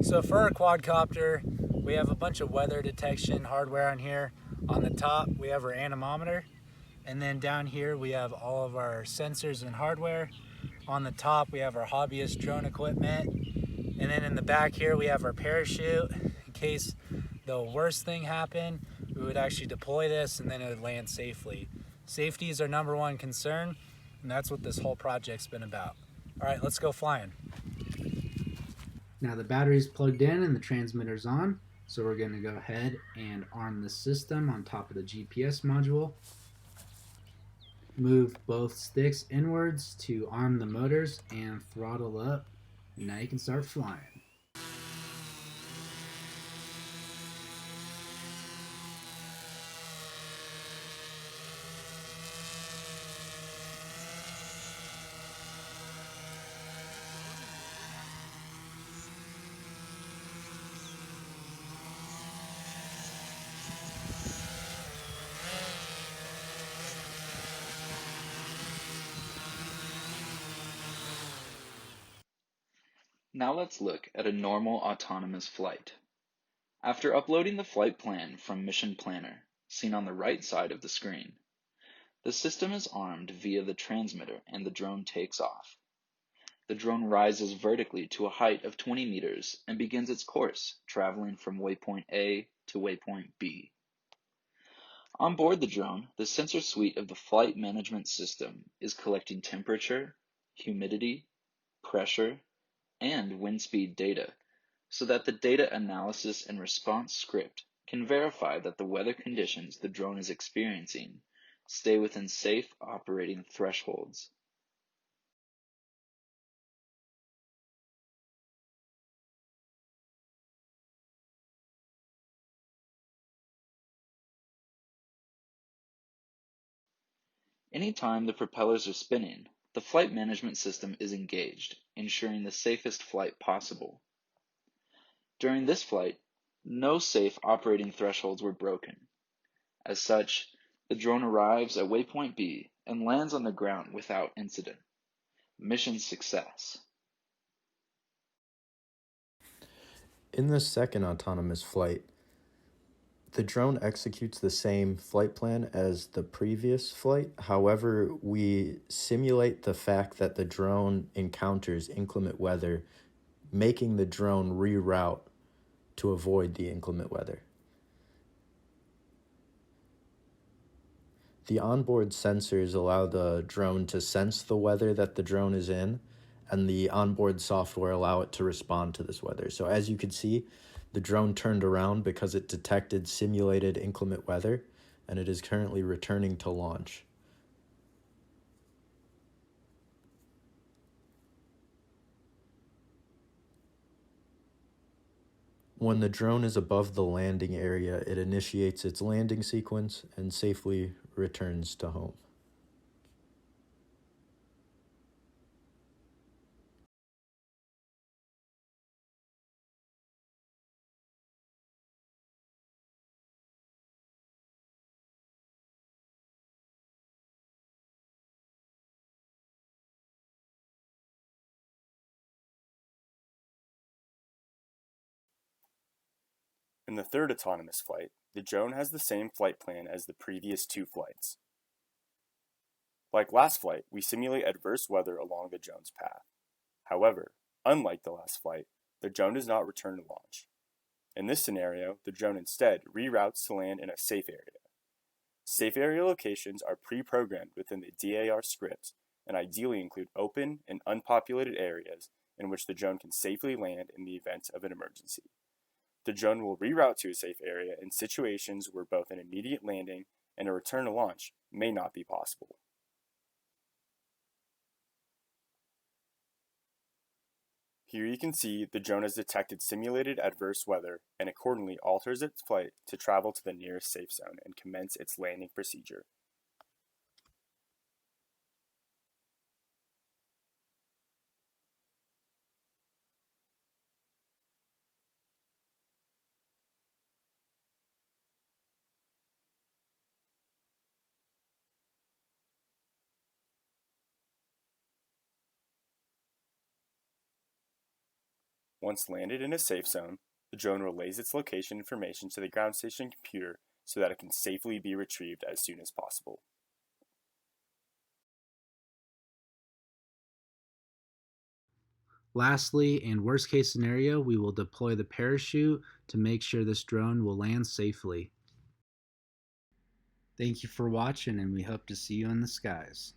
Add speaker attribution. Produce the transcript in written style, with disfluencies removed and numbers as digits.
Speaker 1: So for our quadcopter, we have a bunch of weather detection hardware on here. On the top, we have our anemometer, and then down here we have all of our sensors and hardware. On the top, we have our hobbyist drone equipment, and then in the back here we have our parachute. In case the worst thing happened, we would actually deploy this and then it would land safely. Safety is our number one concern, and that's what this whole project's been about. All right, let's go flying. Now the battery's plugged in and the transmitter's on, so we're going to go ahead and arm the system on top of the GPS module. Move both sticks inwards to arm the motors and throttle up. Now you can start flying.
Speaker 2: Now let's look at a normal autonomous flight. After uploading the flight plan from Mission Planner, seen on the right side of the screen, the system is armed via the transmitter and the drone takes off. The drone rises vertically to a height of 20 meters and begins its course, traveling from waypoint A to waypoint B. On board the drone, the sensor suite of the flight management system is collecting temperature, humidity, pressure, and wind speed data, so that the data analysis and response script can verify that the weather conditions the drone is experiencing stay within safe operating thresholds. Anytime the propellers are spinning, the flight management system is engaged, ensuring the safest flight possible. During this flight, no safe operating thresholds were broken. As such, the drone arrives at waypoint B and lands on the ground without incident. Mission success.
Speaker 3: In the second autonomous flight, the drone executes the same flight plan as the previous flight. However, we simulate the fact that the drone encounters inclement weather, making the drone reroute to avoid the inclement weather. The onboard sensors allow the drone to sense the weather that the drone is in, and the onboard software allow it to respond to this weather. So as you can see, the drone turned around because it detected simulated inclement weather, and it is currently returning to launch. When the drone is above the landing area, it initiates its landing sequence and safely returns to home.
Speaker 4: In the third autonomous flight, the drone has the same flight plan as the previous two flights. Like last flight, we simulate adverse weather along the drone's path. However, unlike the last flight, the drone does not return to launch. In this scenario, the drone instead reroutes to land in a safe area. Safe area locations are pre-programmed within the DAR script and ideally include open and unpopulated areas in which the drone can safely land in the event of an emergency. The drone will reroute to a safe area in situations where both an immediate landing and a return to launch may not be possible. Here you can see the drone has detected simulated adverse weather and accordingly alters its flight to travel to the nearest safe zone and commence its landing procedure. Once landed in a safe zone, the drone relays its location information to the ground station computer so that it can safely be retrieved as soon as possible.
Speaker 1: Lastly, in worst case scenario, we will deploy the parachute to make sure this drone will land safely. Thank you for watching, and we hope to see you in the skies.